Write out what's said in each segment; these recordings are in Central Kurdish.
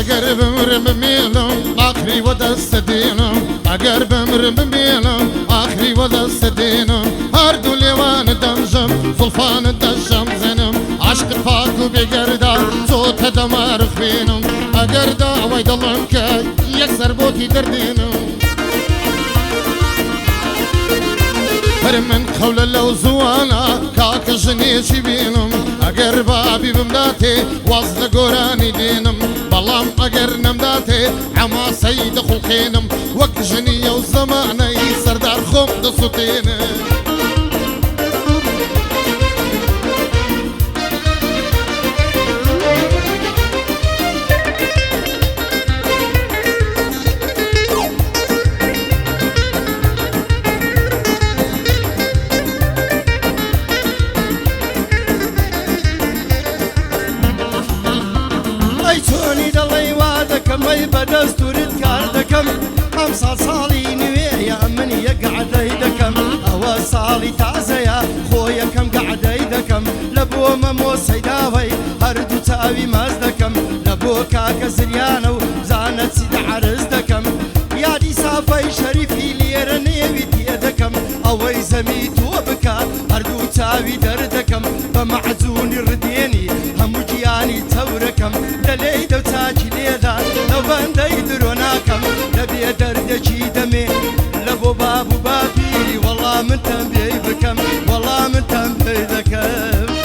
اگر بمرم بمیلم آخری و دست دینم اگر بمرم بمیلم آخری و دست دینم هر دو لیوان دمجم زلفان دشم زنم عشق پاک و بگرده زود دمارخ بینم اگر دعوی دلم که یک سربوتی دردینم هر من قول لو زوانا كاك جنيشي بينم اگر بابي بمداتي وصل قراني دينم بلام اگر نمداتي عما سيد خلقينم وك جنية وزماني سردار خم دسوتينم مەی بەدەستورت کار دەکەم ئەم ساڵی نوێیە من یەک گەعدەی دەکەم ئەوە ساڵی تازەیە خۆ یەکەم گەعدەی دەکەم لە بۆ مەمۆ سەیداوەی هەردوو چاوی ماز دەکەم لە بۆ کاکە زریانە و زانەچی دەعرز دەکەم یادی سافەی شەریفی لێرە نێوی تێ دەکەم ئەوەی زەمی تۆ بکە هەردوو چاوی دەردەکەم بە مەعجوونی ڕدێنی هەموو گیانی تەورەکەم دەلێی دەوچاکی لێدا لەو بەندەی درۆ ناکەم لەبێ دەردێکی دەمێ لە بۆ باب و باپیری وەڵا من تەمبێی بکەم وەڵا من تەمبێی دەکەم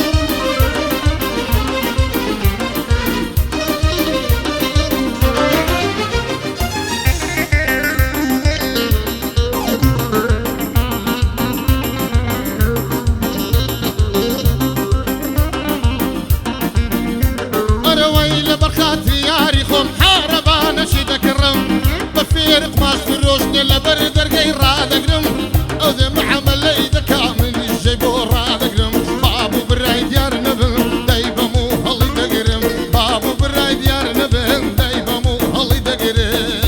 بفيرق ماش في الروشن لبر درقي رادقرم او ذي محمل ايدا كامل الجيبو رادقرم بابو براي ديار نبن دايبا مو هالي دقرم بابو براي ديار نبن دايبا مو هالي دقرم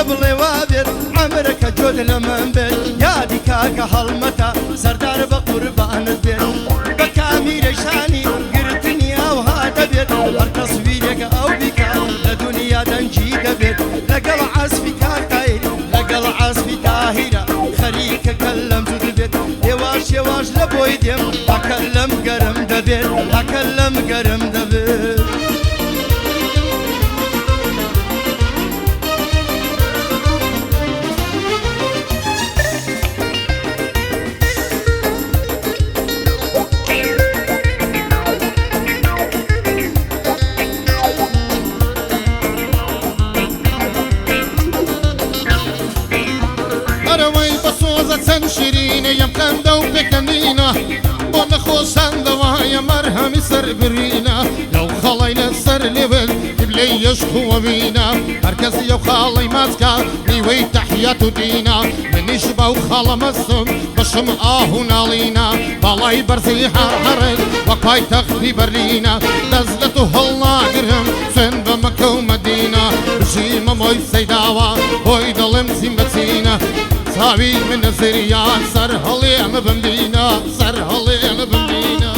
دبڵێ وابێت عەمرەکە جۆت لە من بێت یادی کاکە هەڵمەتە سەردار بە قوربانت بێت بە کامیرەشانی گرتنی ئەوها دەبێت هەر تەسویرێکە ئەو بیکە لە دونیا دەنجی دەبێت لەگەڵ عەسفی کاکایل لەگەڵ عەسفی تاهیرە خەریکە کەلەم جوود بێت هێواش هێواش لە بۆی دێم ئەکەلەم گەرم دەبێت ئەکەلەم گەرم دەبێت چەند شیرینە یەم قەندە و پێکەنینە بۆ نەخۆشان دەوایە مەرهەمی سەر برینە لەو خەڵەی لەسەر لێبن قیبلەی یەشخووە بینە هەرکەسی ئەو خاڵەی ماچکە نیوەی تەحیەت و دینە منیش بەو خاڵە مەستم بەشم ئاهو ناڵینە باڵای بەرزی هەرهەرن وەک پایتەختی بەرلینە دەست لە تو هەڵناگرم چێن بە مەکە و مەدینە بژیمە مۆی سەیداوە بۆی دڵم زیم بەچینە ساوی من زریان سر هەڵێ ئەمە بمبینە سەر هەڵێ ئەمە بمبینە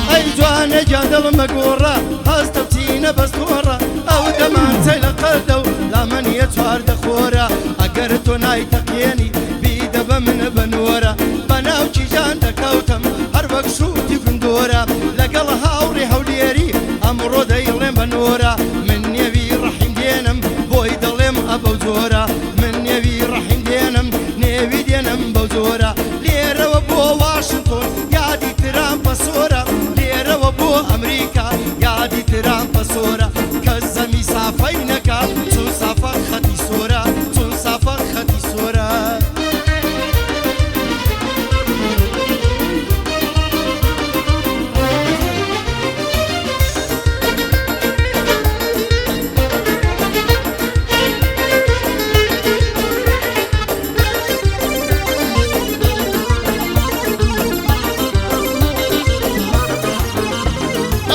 ئەی جوانە گیان دڵمە گۆڕە هەستە بچینە بەستۆڕە ئەو دەمانچەی لە قەردە و لامەنیە چواردە خۆرە ئەگەر تۆ نایتەقێنی بیدە بە منە بەنۆرە بەناو کیژان دەکەوتم هەر وەک شووتی گوندۆرە لەگەڵ هاوڕێ هەولێری ئەمڕۆ دەیڵێم بەنۆرە من نێوی ڕەحیم دێنم بۆی دەڵێم ئەبەو جۆرە من نێوی ڕەحیم دێنم نێوی دێنم بەو جۆرە لێرەوە بۆ واشنگتۆن یادی ترامپە سۆرە لێرەوە بۆ ئەمریکا یادی ترامپە سۆرە کە زەمی سافەی نەکا چون سافە خەتی سۆرە چون سافە خەتی سۆرە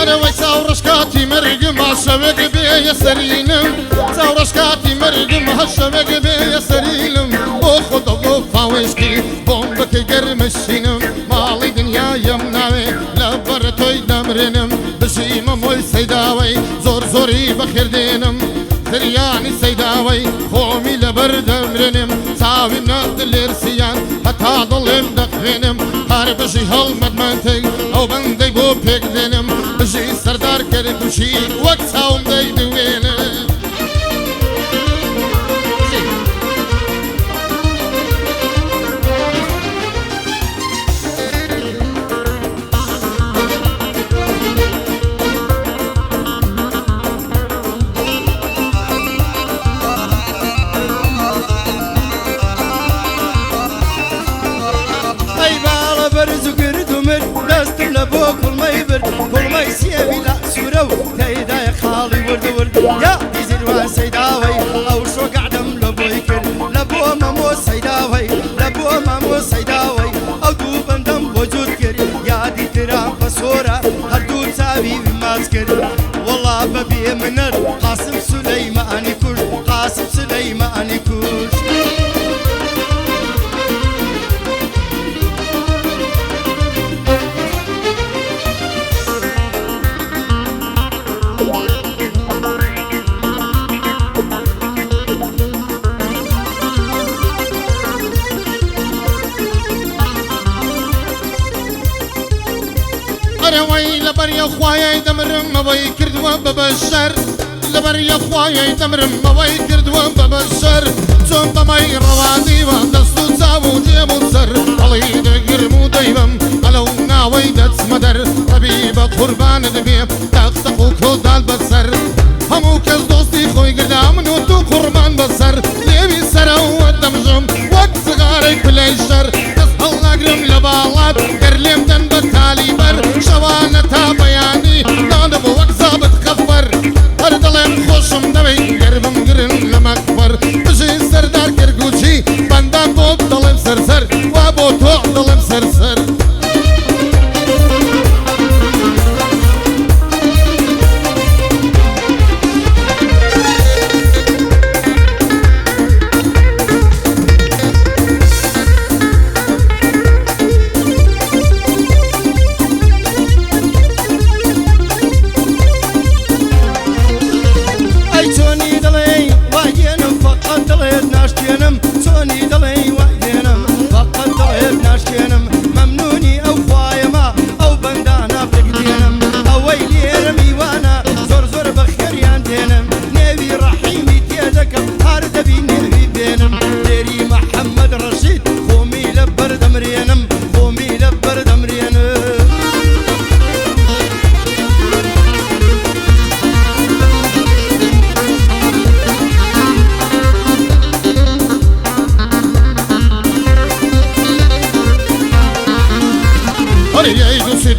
أنا ويساو رشكاتي مرقم هالشبك بي يسرينم ساو رشكاتي مرقم هالشبك بي يسرينم وخد وفا وشكي بومبك قرمشينم مالي دنيا يمناوي لبرتوي دمرنم بشيمم ويسيداوي زور زوري بخير دينم زرياني سيداوي خومي لبردمرنم ساوي نقد الارسيان حتى ظلم دقنم هاربشي هالمدمنتي او بندي بو بيقدنم بجي سردار كركوشي وقتاوم دي دوينم كل ما يسيبي لا سورو تايدا يا خالي ورد ورد يا ديزل وسيداوي او شو قعدم لبويكر لبو مامو سيداوي لبو مامو سيداوي او دوبن دم وجود كر يا دي ترام فسورة هردو تساوي بماسكر والله ببي منر قاسم سليماني كوش قاسم سليماني كوش وي لبر يا خوايا دمرم ما بيكرد وببشر لبر يا خوايا دمرم ما بيكرد وببشر ثم بمي روادي ودستو تساو جيبو سر علي دقر مو دايبم لو ناوي دتس مدر طبيب قربان دبيب تختقو كودال بسر همو كز دوستي خوي قدام نوتو قربان بسر ليبي سرو الدمجم وقت صغارك بليشر تصحل اقرم لبالات كرليم دن بتالي بر شوانة تا بياني نادم وقت زابط خفر هردلم خوشم دبي قربم قرن لمكفر بجي سردار كرقوشي بندان بوب دلم سرسر وابو توع دلم سرسر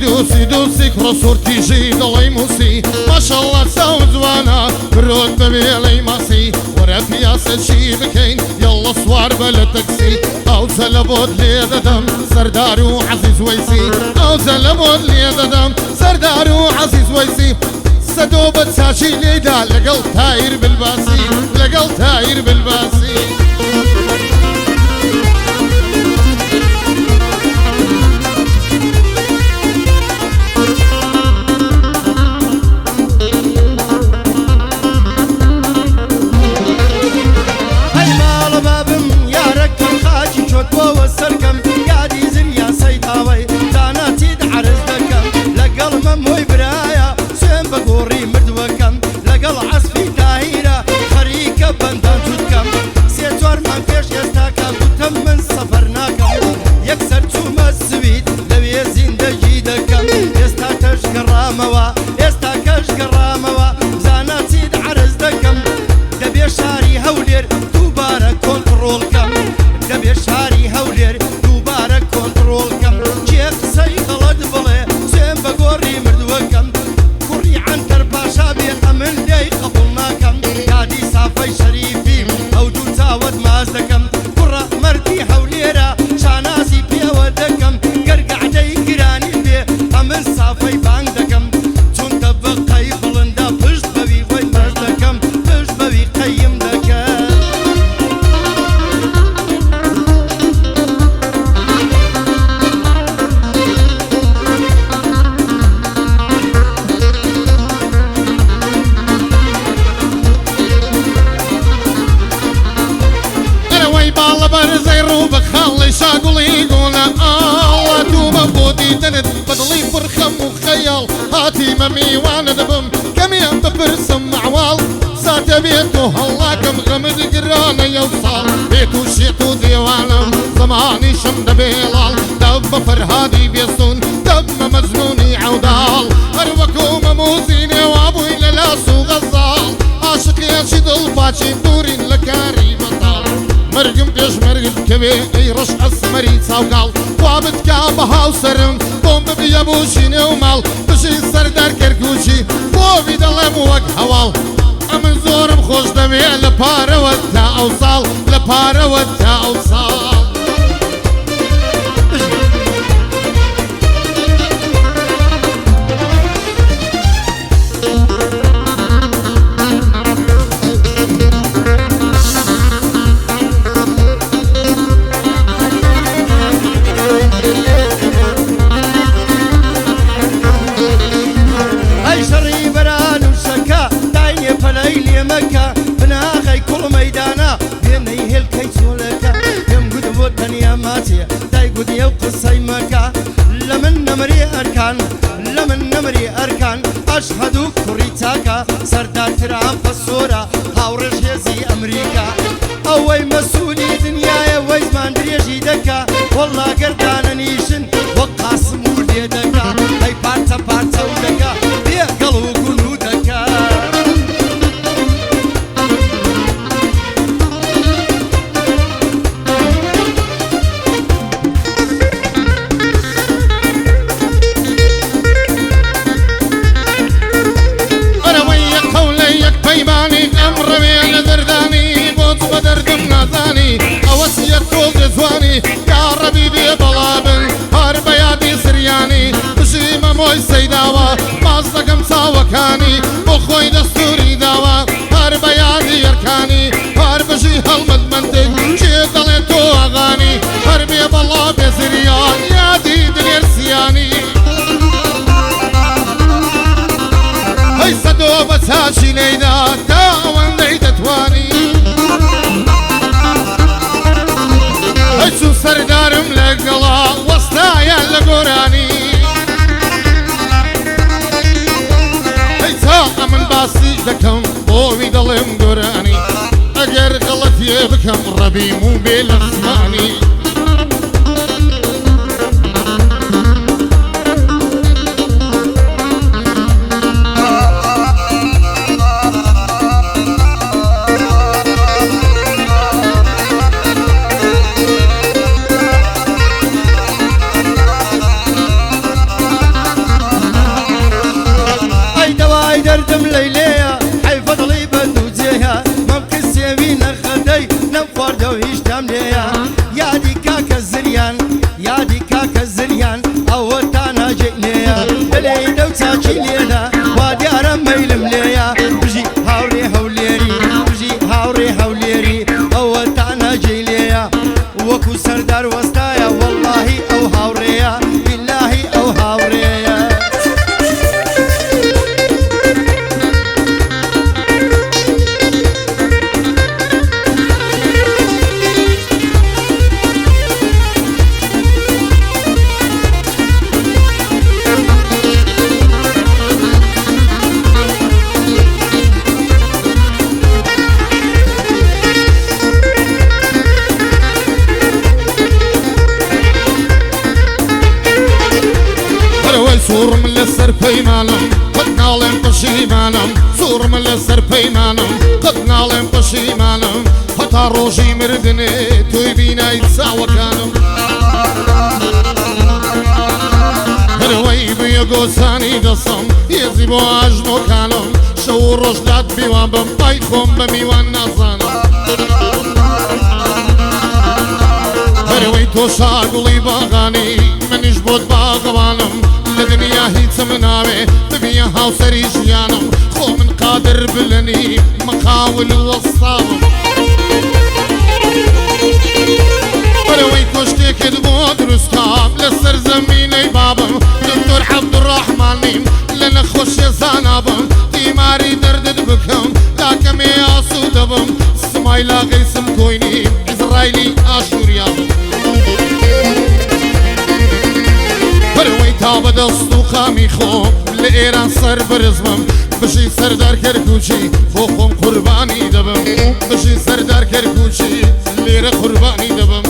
دوسي دوسي كروسور تيجي ضلي موسي ما شاء الله ساوند وانا برود ببيلي ماسي ورا بياسة شي بكين يلا صوار بلا تاكسي او زلبود لي دم سردار وعزيز ويسي او زلبود لي دم سردار وعزيز ويسي سدوبة ساشي ليدا لقل تاير بالباسي لقل تاير بالباسي والسركم يا ديزل يا سيداوي زاناتي دعرز دكم لقل مموي برايا سين بقوري مردوكم لقل عصفي تاهيرة خريكة بندان تدكم دیدنت بدڵی پڕخەم و خەیاڵ هاتیمە میوانە دەبم کەمیان بپرسم معواڵ ساتە بێت و هەڵاکەم غەمت گرانە یەو ساڵ بێت و شێت و دیێوانم زەمانیشم دەبێڵاڵ دەب بە فەرهادی بێسون دەبمە مەجنونی عەوداڵ هەر وەکو مەموزی نێوا بووی لە لاس و غەزاڵ عاشقیەکی دڵپاچی دوورین لە کاری بەتاڵ مرگم پێش مرگت کەوێ ئەی ڕەش ئەسمەری چاوگاڵ خوا بتکا بە هاوسەرم بۆم ببیە بوشینێ و ماڵ بژی سەردار کەرکوچی بۆوی دەڵێم وەک هەواڵ ئەمن زۆرم خۆش دەوێ لە پارەوە تا ئەو ساڵ لە پارەوە تا ئەو ساڵ أشهد كوريتاكا سردار ترامب الصورة هاورش هزي أمريكا أوي مسؤولي دنيا وي زمان دريجي دكا والله قردانا نيشن وقاسم ودي دكا هاي بارتا بارتا ودكا بيا قلو قنو دكا مۆی سەیداوە باز دەکەم چاوەکانی بۆ خۆی دەستوری داوە هەر بە یادی یەرکانی هەر بژی هەڵمت منتگ چێ دەڵێ تۆ ئاغانی هەر بێ بەڵا بێزریان یادی دلێرسیانی هەی سەدۆ بە چاچی لێیدا تا ئەوەندەی دەتوانی هەی چوو سەردارم لەگەڵا وەستایان لە گۆرانی من باسی دەکەم بۆوی دەڵێم گۆرانی ئەگەر غەڵەتیێ بکەم ڕەبیم و بێ لە زمانی دردم ليليا حي فضلي بدوجيها ممكن سيبينا خدي نفرد وهيش تمليا يا دي كاكا الزريان يا دي كاكا الزريان أول تانا جئنيا بلي دو تاكي لينا وادي أرمي مليا بجي هاوري هوليري بجي هاوري هوليري أول تانا جيليا وكو سردار وسطايا والله أو هاوريا بالله أو هاوريا سوور من لەسەر پەیمانم قەت ناڵێم پەشیمانم سوور من لەسەر پەیمانم قەت ناڵێم پەشیمانم هەتا ڕۆژی مردنێ تۆی بینای چاوەکانم هەروەی بویە گۆچانی دەسەم هێزی بۆ ئاژنۆکانم شەو و ڕۆژدات بیوان بم ئای خۆم بە میوان نازانم هەروەی تۆ شاگوڵی باغانی منیش بۆت باغەوانم لە دنیا هیچم ناوێ ببیە هاوسەری ژیانم خۆ من قادر بلەنی مەقاول وەساڵم بەرەوەی کۆشتێکت بۆ دروستام لەسەر زەمینەی بابم دکتۆر عەبدوڕەحمانیم لە نەخۆشیە زانابم تیماری دەردت بکەم لاکەمێ ئاسوو دەبم سمای لاغەی سم کۆینی ئیزرایلی ئاشوریابم بەرەوەی تا بەدەست و خامی خۆم لە ئێران سەر بەرزمم بژی سەردار کەرکوچی بۆ خۆم قوربانی دەبم بژی سەردار کەرکوچی لێرە قوربانی دەبم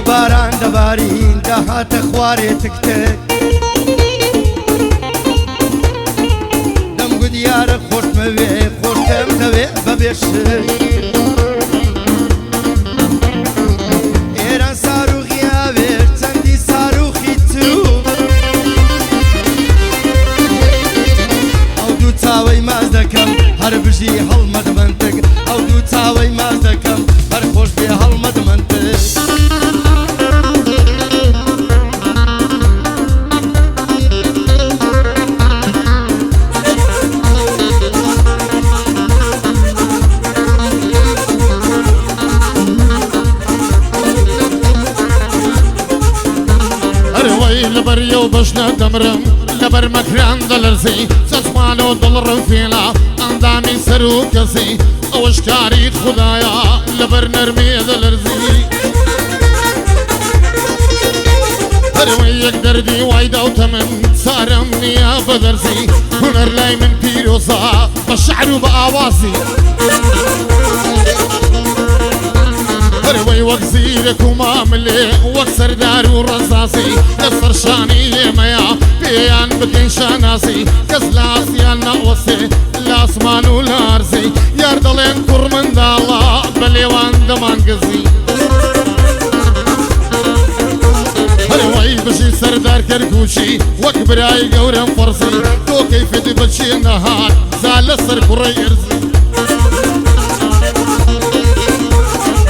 باران دەبارین داهاتە خوارێ تکتک دەم گودیارە خۆشمەوێ خۆشتەم دەوێ بەبێشک ئێران ساروخی ئاوێر چەندی ساروخی تو ئەو دوو چاوەی ماز دەکەم هەر بژی هەڵمەدمەنتک ئەو دوو چاوەی ماز دەکەم هەر خۆش بێ هەڵمەدمەنتک لەبەر یەو بەشنە دەمرم لەبەر مەکران دەلەرزی چەشمان و دڵڕم فێلا ئەندامی سەر و کەسی ئەوەش کاری خودایە لەبەر نەرمێ دەلەرزی هەروەی یەک دەردی وای داوتە من سارم نییە بە دەرزی هونەر لای من پیرۆزە بە شەعر و بە ئاوازی هەروەی وەک زیرەک و ماملێ وەک سەردار و ڕەزاسی لەسەر شانی ئێمەیە پێیان بکەین شاناسی کەس لە ئاسیان نەوەسێ لە ئاسمان و لە ئەرزی یار دەڵێن کوڕ منداڵە بە لێوان دەمانگەزی هەروەی بژی سەردار کەرکوچی وەک برای گەورەم فەرزی تۆ کەیفت بەچێ نەهات زا لەسەر کوڕەی ئەرزی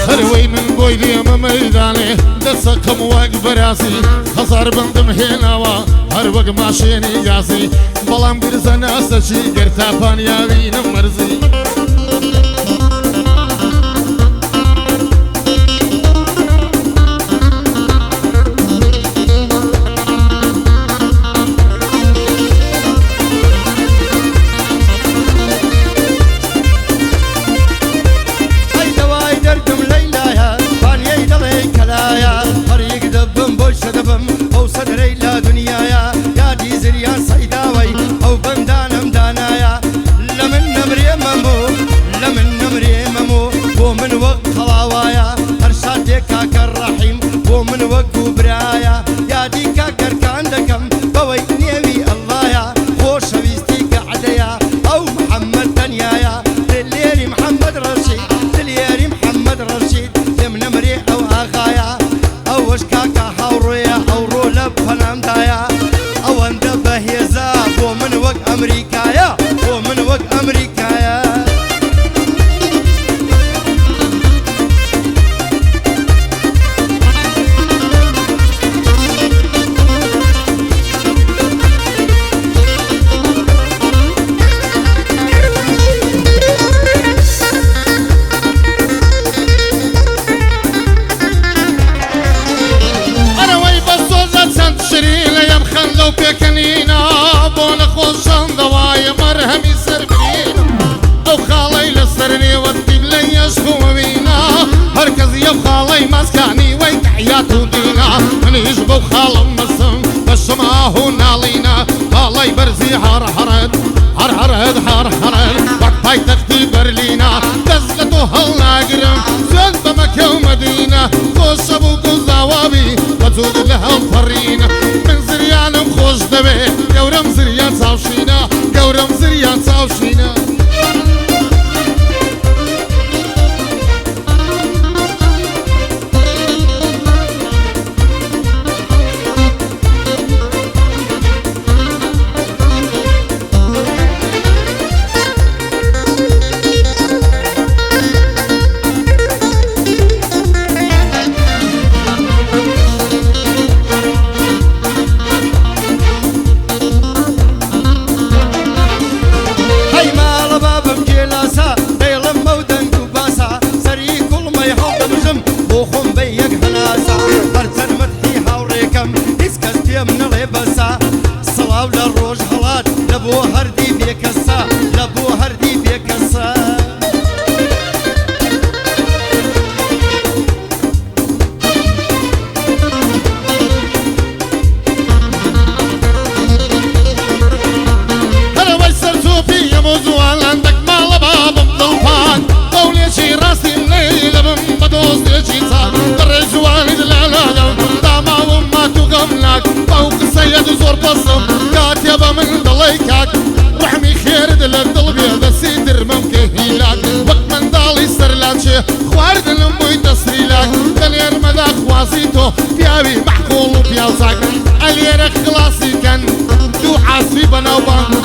هەروەی من بۆی دێمە مەیدانێ دەسەقم وەک بەرازی هەزار بندم هێناوە هەر وەک ماشێنی گازی بەڵام گرزە ناسەچی گەر تاپانیاوینم مەرزی خاڵەی مەسکانی وەی تحیات و دینا منیش بەو خاڵم مەسم بە شماه و ناڵینە باڵای بەرزی هەرهەرد هەرهەرد هەرهەرد وەک پایتەختی بەرلینە دەست لە تۆ هەڵناگرم زۆر بە مەکە و مەدینە خۆشە بوو گوزاوابی وەجود لە هەڵپەڕینە من زریانم خۆش دەوێت گەورەم زریان چاوشینە گەورەم زریان چاوشینە چێ خواردنم بووی دەسری لاک دەلێرمەدا خوازی تۆ پیاوی مەحقوڵ و پیاوزاک ئەلێرە خلاصیکەن دوو عاسبی بەناو بانگ و